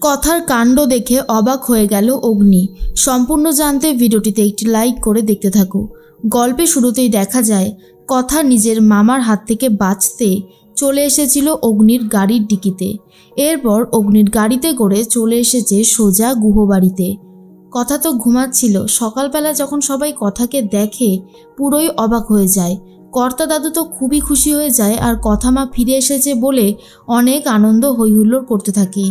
কথার কাণ্ড দেখে অবাক হয়ে গেল অগ্নি। সম্পূর্ণ জানতে ভিডিওটিতে একটি লাইক করে দেখতে থাকো। গল্পে শুরুতেই দেখা যায় কথা নিজের মামার হাত থেকে বাঁচতে চলে এসেছিল অগ্নির গাড়ির ডিকিতে। এরপর অগ্নির গাড়িতে করে চলে এসেছে সোজা গুহবাড়িতে। কথা তো ঘুমাচ্ছিল। সকালবেলা যখন সবাই কথাকে দেখে পুরোই অবাক হয়ে যায়। কর্তা দাদু তো খুবই খুশি হয়ে যায় আর কথা মা ফিরে এসেছে বলে অনেক আনন্দ হইহুল্লোড় করতে থাকে।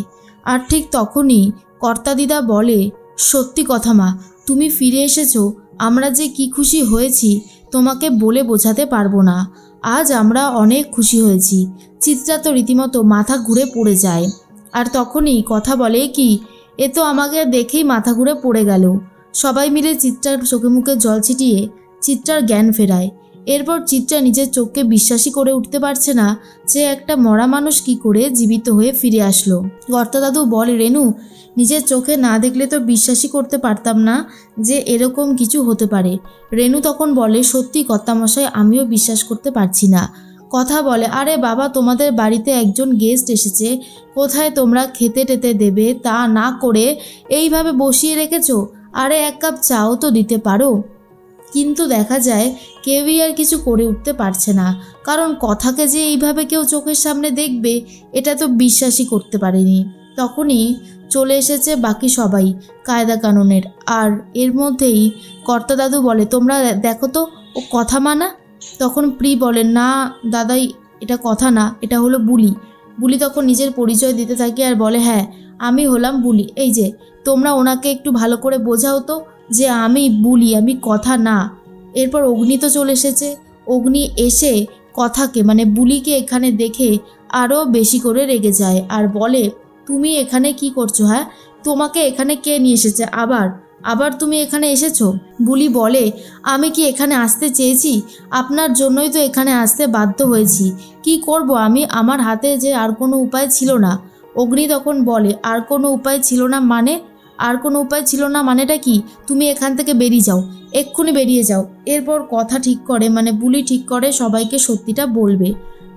আর ঠিক তখনই কর্তা দিদা বলে, সত্যি কথা মা, তুমি ফিরে এসেছো, আমরা যে কি খুশি হয়েছি তোমাকে বলে বোঝাতে পারবো না। আজ আমরা অনেক খুশি হয়েছি। চিত্রা তো রীতিমতো মাথা ঘুরে পড়ে যায়। আর তখনই কথা বলে, কি এ তো আমাকে দেখেই মাথা ঘুরে পড়ে গেল। সবাই মিলে চিত্রার চোখে মুখে জল ছিটিয়ে চিত্রার জ্ঞান ফেরায়। এরপর চিত্রা নিজের চোখকে বিশ্বাসই করে উঠতে পারছে না যে একটা মরা মানুষ কি করে জীবিত হয়ে ফিরে আসলো। কর্তা দাদু বলে, রেনু, নিজের চোখে না দেখলে তো বিশ্বাসই করতে পারতাম না যে এরকম কিছু হতে পারে। রেনু তখন বলে, সত্যি কর্তামশাই, আমিও বিশ্বাস করতে পারছি না। কথা বলে, আরে বাবা, তোমাদের বাড়িতে একজন গেস্ট এসেছে, কোথায় তোমরা খেতে টেতে দেবে তা না করে এইভাবে বসিয়ে রেখেছো। আরে এক কাপ চাও তো দিতে পারো। কিন্তু দেখা যায় কেউই আর কিছু করে উঠতে পারছে না, কারণ কথাকে যে এইভাবে কেউ চোখের সামনে দেখবে এটা তো বিশ্বাসই করতে পারেনি। তখনই চলে এসেছে বাকি সবাই কায়দা কানুনের। আর এর মধ্যেই কর্তা দাদু বলে, তোমরা দেখো তো, ও কথা মানা। তখন প্রি বলে, না দাদাই, এটা কথা না, এটা হলো বুলি। বুলি তখন নিজের পরিচয় দিতে থাকে আর বলে, হ্যাঁ আমি হলাম বুলি। এই যে তোমরা ওনাকে একটু ভালো করে বোঝাও তো যে আমি বুলি, আমি কথা না। এরপর অগ্নি তো চলে এসেছে। অগ্নি এসে কথাকে মানে বুলিকে এখানে দেখে আরও বেশি করে রেগে যায় আর বলে, তুমি এখানে কি করছো? হ্যাঁ, তোমাকে এখানে কে নিয়ে এসেছে? আবার তুমি এখানে এসেছো? বুলি বলে, আমি কি এখানে আসতে চেয়েছি? আপনার জন্যই তো এখানে আসতে বাধ্য হয়েছি। কি করব আমি? আমার হাতে যে আর কোনো উপায় ছিল না। অগ্নি তখন বলে, আর কোনো উপায় ছিল না মানে? আর কোনো উপায় ছিল না মানেটা কি? তুমি এখান থেকে বেরিয়ে যাও, এক্ষুনি বেরিয়ে যাও। এরপর কথা ঠিক করে, মানে বুলি ঠিক করে সবাইকে সত্যিটা বলবে।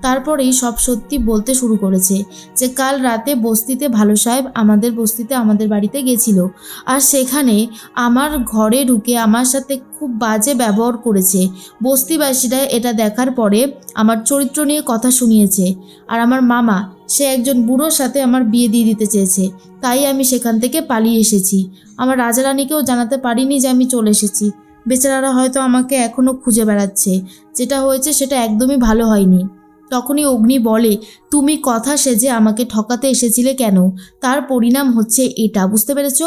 তারপরেই সব সত্যি বলতে শুরু করেছে যে কাল রাতে বস্তিতে ভালো সাহেব আমাদের বস্তিতে আমাদের বাড়িতে গেছিল, আর সেখানে আমার ঘরে ঢুকে আমার সাথে খুব বাজে ব্যবহার করেছে। বস্তিবাসীরা এটা দেখার পরে আমার চরিত্র নিয়ে কথা শুনিয়েছে। আর আমার মামা, সে একজন বুড়োর সাথে আমার বিয়ে দিয়ে দিতে চেয়েছে, তাই আমি সেখান থেকে পালিয়ে এসেছি। আমার রাজারানীকেও জানাতে পারিনি যে আমি চলে এসেছি। বেচারারা হয়তো আমাকে এখনও খুঁজে বেড়াচ্ছে। যেটা হয়েছে সেটা একদমই ভালো হয়নি। তখনই অগ্নি বলে, তুমি কথা সেজে আমাকে ঠকাতে এসেছিলে কেন? তার পরিণাম হচ্ছে এটা, বুঝতে পেরেছ?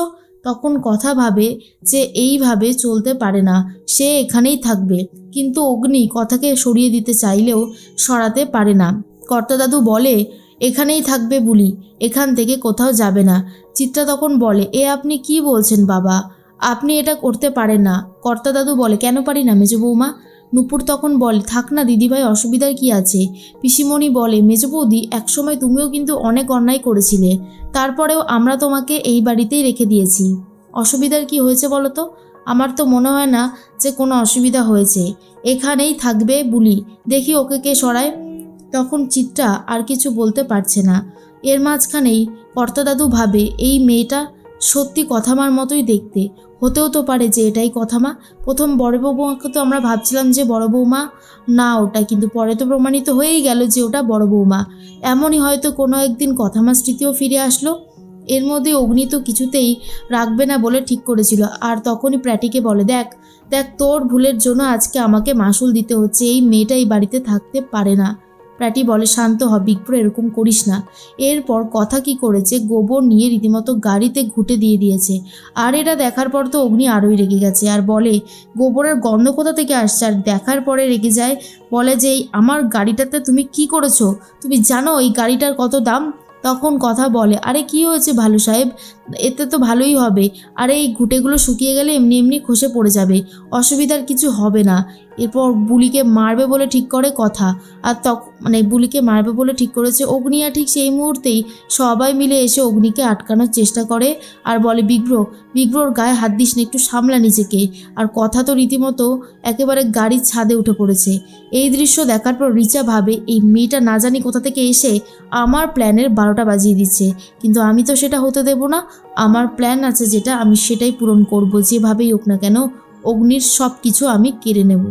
তখন কথা ভাবে যে এইভাবে চলতে পারে না, সে এখানেই থাকবে। কিন্তু অগ্নি কথাকে সরিয়ে দিতে চাইলেও সরাতে পারে না। কর্তা দাদু বলে, এখানেই থাকবে বুলি, এখান থেকে কোথাও যাবে না। চিত্রা তখন বলে, এ আপনি কি বলছেন বাবা? আপনি এটা করতে পারেন না। কর্তা দাদু বলে, কেন পারি না মেজ বৌমা? নূপুর তখন বলে, থাক না দিদিভাই, অসুবিধার কি আছে? পিসিমণি বলে, মেজ বৌদি, একসময় তুমিও কিন্তু অনেক অন্যায় করেছিলে, তারপরেও আমরা তোমাকে এই বাড়িতেই রেখে দিয়েছি। অসুবিধার কি হয়েছে বলো তো? আমার তো মনে হয় না যে কোনো অসুবিধা হয়েছে। এখানেই থাকবে বুলি, দেখি ওকে কে সরায়। তখন চিত্রা আর কিছু বলতে পারছে না। এর মাঝখানেই কর্তা দাদু ভাবে, এই মেয়েটা সত্যি কথামার মতোই দেখতে, হতেও তো পারে যে এটাই কথামা। প্রথম বড় বৌমাকে তো আমরা ভাবছিলাম যে বড় বৌমা না ওটা, কিন্তু পরে তো প্রমাণিত হয়েই গেল যে ওটা বড় বৌমা। এমনই হয়তো কোনো একদিন কথামার স্মৃতিও ফিরে আসলো। এর মধ্যে অগ্নি তো কিছুতেই রাখবে না বলে ঠিক করেছিল। আর তখনই প্র্যাটিকে বলে, দেখ তোর ভুলের জন্য আজকে আমাকে মাসুল দিতে হচ্ছে, এই মেয়েটা এই বাড়িতে থাকতে পারে না। প্র্যাটি বলে, শান্ত হ বিপ্র, এরকম করিস না। এরপর কথা কি করেছে, গোবর নিয়ে রীতিমতো গাড়িতে ঘুঁটে দিয়ে দিয়েছে। আর এটা দেখার পর তো অগ্নি আরোই রেগে গেছে আর বলে, গোবরের গন্ধ কোথা থেকে আসছে? আর দেখার পরে রেগে যায়, বলে যে আমার গাড়িটাতে তুমি কি করেছো? তুমি জানো এই গাড়িটার কত দাম? তখন কথা বলে, আরে কি হয়েছে ভালো সাহেব, এতে তো ভালোই হবে। আর এই ঘুঁটেগুলো শুকিয়ে গেলে এমনি এমনি খসে পড়ে যাবে, অসুবিধার কিছু হবে না। এরপর বুলিকে মারবে বলে ঠিক করে কথা, আর বুলিকে মারবে বলে ঠিক করেছে অগ্নি। আর ঠিক সেই মুহূর্তেই সবাই মিলে এসে অগ্নিকে আটকানোর চেষ্টা করে আর বলে বিগ্রোর গায়ে হাত দিস না, একটু সামলা নিজেকে। আর কথা তো রীতিমতো একেবারে গাড়ির ছাদে উঠে পড়েছে। এই দৃশ্য দেখার পর রিচা ভাবে এই মেয়েটা না জানি কোথা থেকে এসে আমার প্ল্যানের 12টা বাজিয়ে দিচ্ছে, কিন্তু আমি তো সেটা হতে দেব না। আমার প্ল্যান আছে যেটা, আমি সেটাই পূরণ করব, যেভাবেই হোক না কেন অগ্নির সব কিছু আমি কেড়ে নেব।